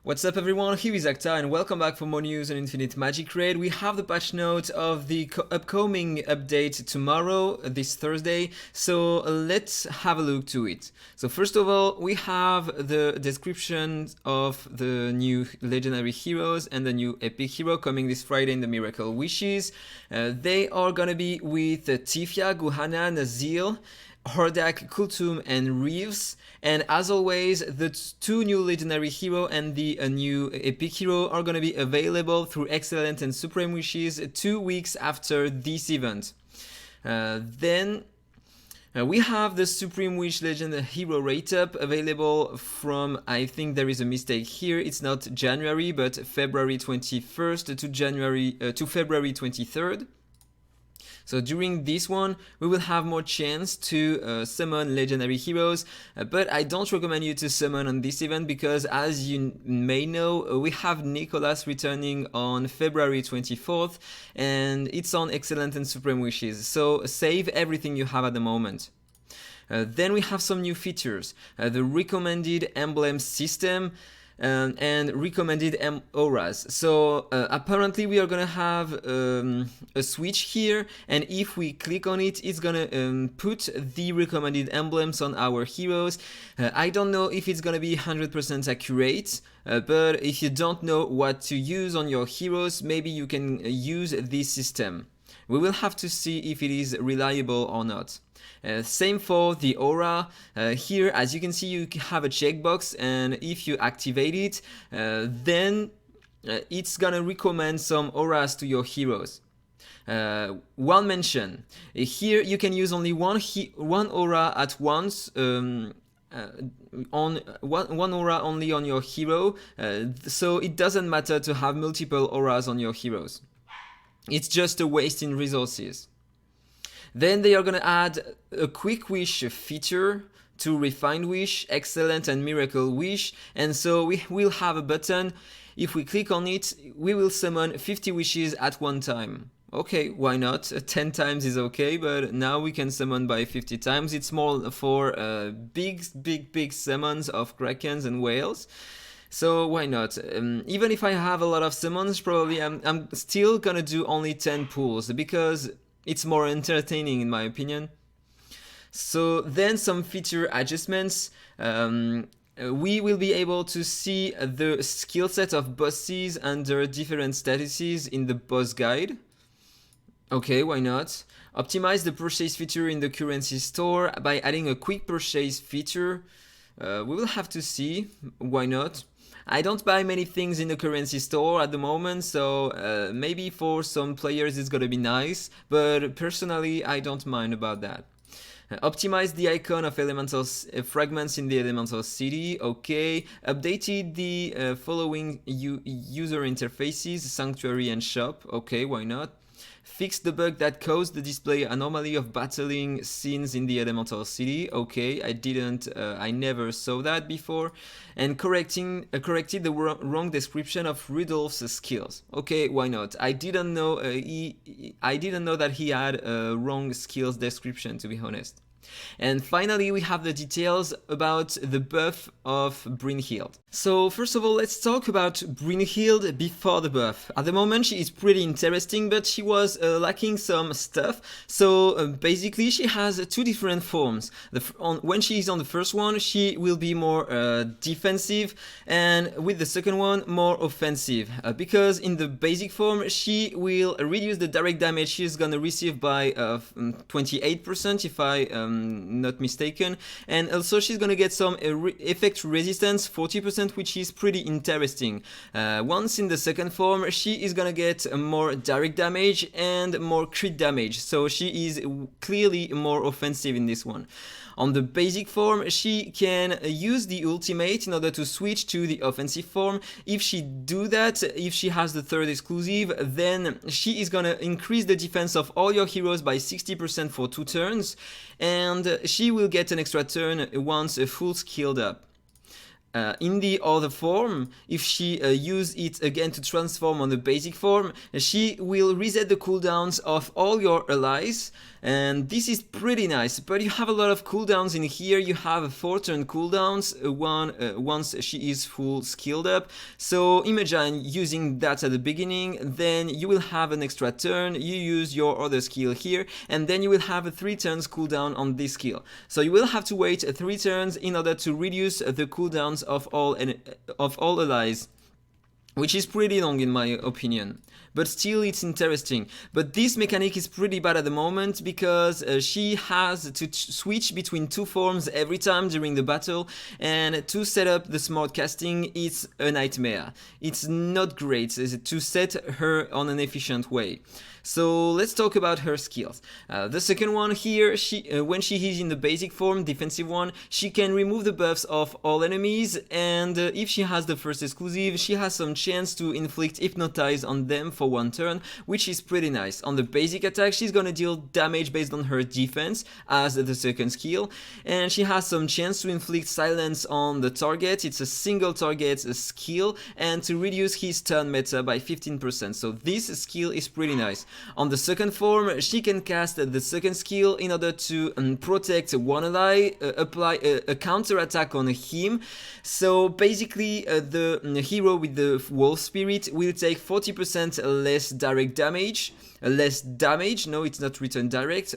What's up everyone, here is AhkTaar and welcome back for more news on Infinite Magicraid. We have the patch note of the upcoming update tomorrow, this Thursday, so let's have a look to it. So first of all, we have the description of the new legendary heroes and the new epic hero coming this Friday in the Miracle Wishes. They are gonna be with Tifia, Guhana, Nazil, Hordak, Kultum and Reeves, and as always the two new legendary hero and the new epic hero are gonna be available through Excellent and Supreme Wishes 2 weeks after this event. Then we have the Supreme Wish Legend Hero Rate Up available from, I think there is a mistake here, it's not January but February 21st to February 23rd. So during this one, we will have more chance to summon legendary heroes, but I don't recommend you to summon on this event because, as you may know, we have Nicholas returning on February 24th and it's on Excellent and Supreme Wishes, so save everything you have at the moment. Then we have some new features, the recommended emblem system, and recommended auras. So apparently we are gonna have a switch here, and if we click on it, it's gonna put the recommended emblems on our heroes. I don't know if it's gonna be 100% accurate, but if you don't know what to use on your heroes, maybe you can use this system. We will have to see if it is reliable or not. Same for the aura. Here, as you can see, you have a checkbox, and if you activate it, then it's gonna recommend some auras to your heroes. One mention, here you can use only one aura at once, on one aura only on your hero, so it doesn't matter to have multiple auras on your heroes. It's just a waste in resources. Then they are gonna add a quick wish feature to Refined Wish, Excellent and Miracle Wish, and so we will have a button. If we click on it, we will summon 50 wishes at one time. Okay, why not? 10 times is okay, but now we can summon by 50 times. It's more for big summons of Krakens and whales. So why not? Even if I have a lot of summons, probably I'm still gonna do only 10 pulls because it's more entertaining in my opinion. So then some feature adjustments. We will be able to see the skill set of bosses under different statuses in the boss guide. Okay, why not? Optimize the purchase feature in the currency store by adding a quick purchase feature. We will have to see, why not? I don't buy many things in the currency store at the moment, so maybe for some players it's gonna be nice, but personally I don't mind about that. Optimize the icon of elemental fragments in the elemental city. Okay. Updated the following user interfaces, sanctuary and shop. Okay, why not? Fix the bug that caused the display anomaly of battling scenes in the elemental city. Okay, I never saw that before. And corrected the wrong description of Rudolph's skills. Okay, why not? I didn't know that he had a wrong skills description, to be honest. And finally, we have the details about the buff of Brynhild. So first of all, let's talk about Brynhild before the buff. At the moment, she is pretty interesting, but she was lacking some stuff. So basically, she has two different forms. When she is on the first one, she will be more defensive, and with the second one, more offensive. Because in the basic form, she will reduce the direct damage she's gonna receive by 28%, if I not mistaken, and also she's gonna get some effect resistance 40%, which is pretty interesting. Once in the second form, she is gonna get more direct damage and more crit damage, so she is clearly more offensive in this one. On the basic form, she can use the ultimate in order to switch to the offensive form. If she do that, if she has the third exclusive, then she is gonna increase the defense of all your heroes by 60% for 2 turns, and she will get an extra turn once full skilled up. In the other form, if she uses it again to transform on the basic form, she will reset the cooldowns of all your allies, and this is pretty nice, but you have a lot of cooldowns in here. You have 4 turn cooldowns once she is full skilled up. So imagine using that at the beginning, then you will have an extra turn, you use your other skill here, and then you will have a 3 turns cooldown on this skill. So you will have to wait 3 turns in order to reduce the cooldowns of all allies, which is pretty long in my opinion. But still, it's interesting. But this mechanic is pretty bad at the moment because she has to switch between 2 forms every time during the battle, and to set up the smart casting, it's a nightmare. It's not great to set her on an efficient way. So let's talk about her skills. The second one here, when she is in the basic form, defensive one, she can remove the buffs of all enemies, and if she has the first exclusive, she has some chance to inflict hypnotize on them for 1 turn, which is pretty nice. On the basic attack, she's gonna deal damage based on her defense as the second skill, and she has some chance to inflict silence on the target. It's a single target skill, and to reduce his turn meta by 15%. So this skill is pretty nice. On the second form, she can cast the second skill in order to protect one ally, apply a counter attack on him. So basically, the hero with the wolf spirit will take 40% less direct damage. No, it's not return direct,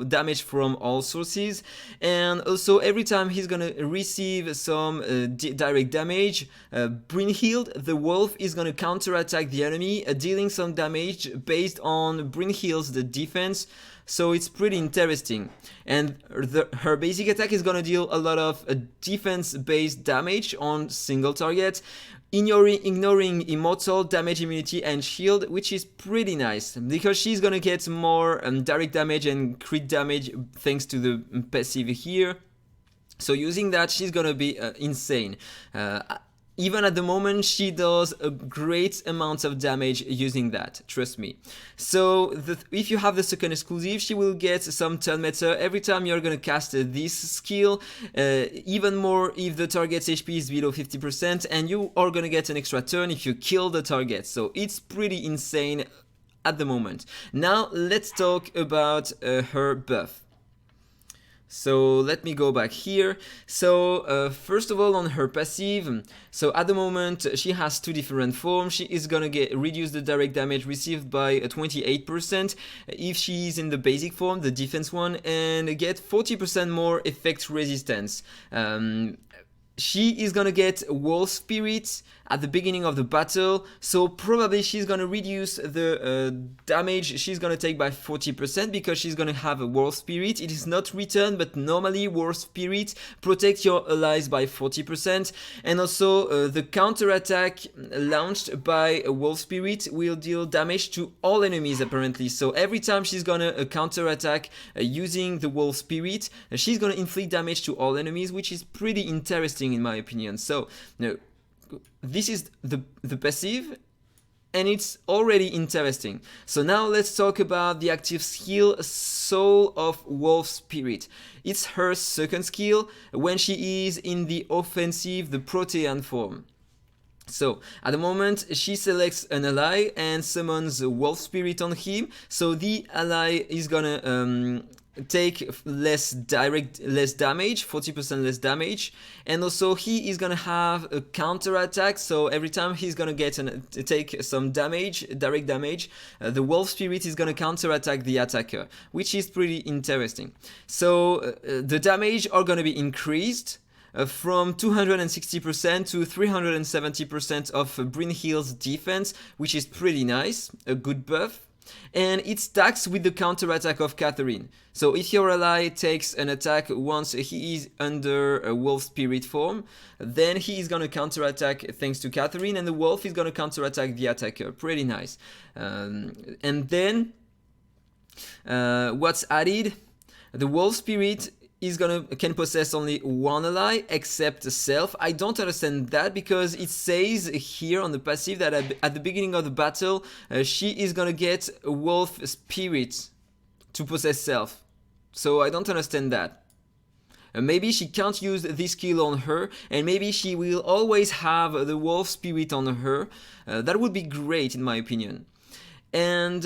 damage from all sources, and also every time he's gonna receive some direct damage, Brynhild the wolf is gonna counterattack the enemy, dealing some damage based on Brynhild's defense. So it's pretty interesting, and her basic attack is gonna deal a lot of defense-based damage on single target, ignoring immortal, damage, immunity, and shield, which is pretty nice because she's gonna get more direct damage and crit damage thanks to the passive here. So using that, she's gonna be insane. Even at the moment, she does a great amount of damage using that, trust me. So if you have the second exclusive, she will get some turn meta every time you're gonna cast this skill, even more if the target's HP is below 50%, and you are gonna get an extra turn if you kill the target. So it's pretty insane at the moment. Now let's talk about her buff. So let me go back here. So first of all, on her passive, so at the moment she has 2 different forms. She is gonna reduce the direct damage received by 28% if she is in the basic form, the defense one, and get 40% more effect resistance. She is gonna get Wolf Spirit at the beginning of the battle, so probably she's gonna reduce the damage she's gonna take by 40% because she's gonna have a Wolf Spirit. It is not return, but normally Wolf Spirit protects your allies by 40%, and also the counter attack launched by a Wolf Spirit will deal damage to all enemies apparently. So every time she's gonna counter attack using the Wolf Spirit, she's gonna inflict damage to all enemies, which is pretty interesting in my opinion. So this is the passive, and it's already interesting. So now let's talk about the active skill, Soul of Wolf Spirit. It's her second skill when she is in the offensive, the Protean form. So at the moment she selects an ally and summons a Wolf Spirit on him, so the ally is gonna take less damage, 40% less damage, and also he is gonna have a counter attack. So every time he's gonna take some damage, direct damage, the Wolf Spirit is gonna counter attack the attacker, which is pretty interesting. So the damage are gonna be increased from 260% to 370% of Brynhild's defense, which is pretty nice, a good buff. And it stacks with the counter attack of Catherine. So if your ally takes an attack once he is under a Wolf Spirit form, then he is gonna counter attack thanks to Catherine, and the Wolf is gonna counter attack the attacker. Pretty nice. And then what's added? The Wolf Spirit can possess only one ally except self. I don't understand that because it says here on the passive that at the beginning of the battle she is gonna get a Wolf Spirit to possess self. So I don't understand that. Maybe she can't use this skill on her, and maybe she will always have the Wolf Spirit on her. That would be great in my opinion. and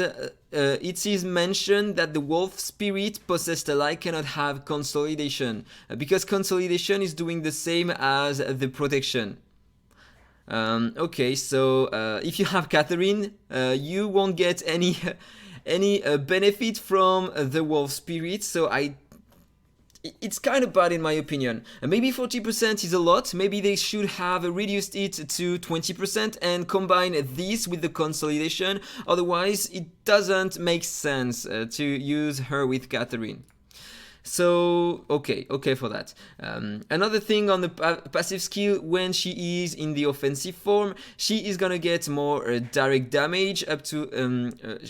it is mentioned that the wolf spirit possessed ally cannot have consolidation, because consolidation is doing the same as the protection. Okay, so if you have Catherine, you won't get any benefit from the wolf spirit, so it's kind of bad in my opinion. Maybe 40% is a lot, maybe they should have reduced it to 20% and combine this with the consolidation, otherwise it doesn't make sense to use her with Catherine. So, okay for that. Another thing on the passive skill, when she is in the offensive form, she is gonna get more direct damage up to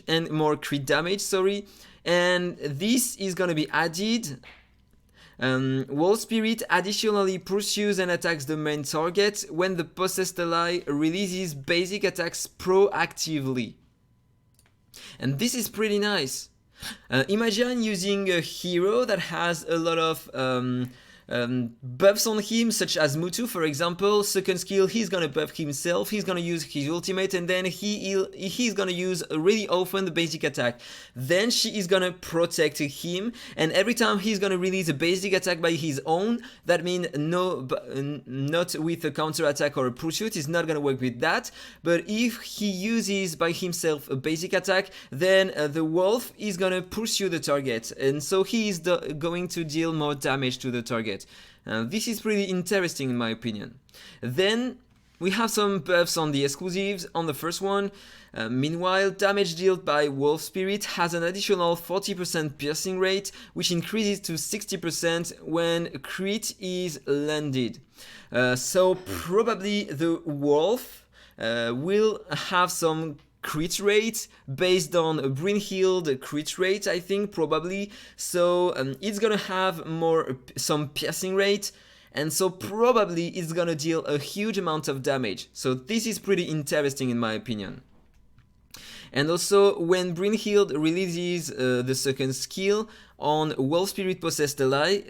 and more crit damage, sorry, and this is gonna be added. Wolf Spirit additionally pursues and attacks the main target when the possessed ally releases basic attacks proactively. And this is pretty nice. Imagine using a hero that has a lot of buffs on him, such as Mutu, for example. Second skill, he's gonna buff himself, he's gonna use his ultimate, and then he's gonna use really often the basic attack. Then she is gonna protect him, and every time he's gonna release a basic attack by his own, that means not with a counter attack or a pursuit, is not gonna work with that. But if he uses by himself a basic attack, then the wolf is gonna pursue the target, and so he is going to deal more damage to the target. This is pretty interesting in my opinion. Then we have some buffs on the exclusives. On the first one, meanwhile, damage dealt by Wolf Spirit has an additional 40% piercing rate, which increases to 60% when crit is landed. So probably the wolf will have some crit rate based on Brynhild crit rate, I think, probably. So it's gonna have some piercing rate, and so probably it's gonna deal a huge amount of damage. So this is pretty interesting in my opinion. And also, when Brynhild releases the second skill on Wolf Spirit possessed ally,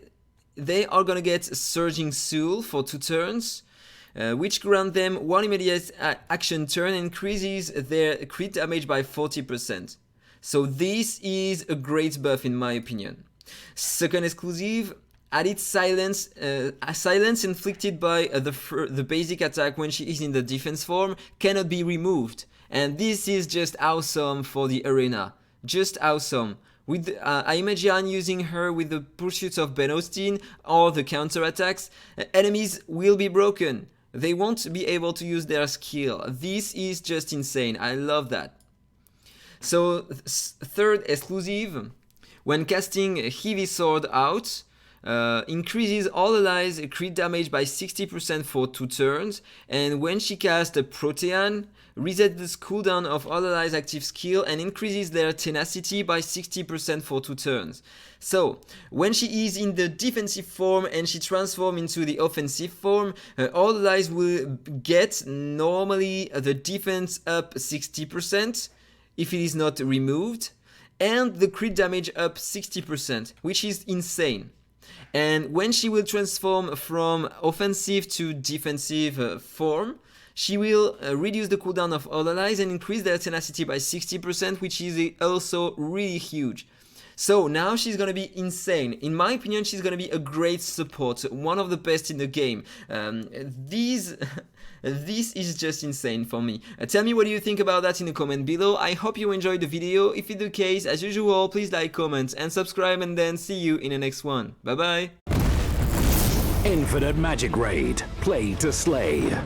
they are gonna get Surging Soul for 2 turns. Which grant them 1 immediate action turn and increases their crit damage by 40%. So this is a great buff in my opinion. Second exclusive, added silence. Silence inflicted by the basic attack when she is in the defense form cannot be removed. And this is just awesome for the arena. Just awesome. With I imagine using her with the pursuits of Ben Austin or the counter attacks, enemies will be broken. They won't be able to use their skill. This is just insane. I love that. So third exclusive, when casting Heavy Sword out, increases all allies crit damage by 60% for 2 turns, and when she casts a Protean, resets the cooldown of all allies' active skill and increases their tenacity by 60% for 2 turns. So, when she is in the defensive form and she transforms into the offensive form, all allies will get normally the defense up 60% if it is not removed, and the crit damage up 60%, which is insane. And when she will transform from offensive to defensive form, she will reduce the cooldown of all allies and increase their tenacity by 60%, which is also really huge. So now she's gonna be insane. In my opinion, she's gonna be a great support, one of the best in the game. This is just insane for me. Tell me what you think about that in the comment below. I hope you enjoyed the video. If it's the case, as usual, please like, comment, and subscribe, and then see you in the next one. Bye bye. Infinite Magicraid. Play to slay.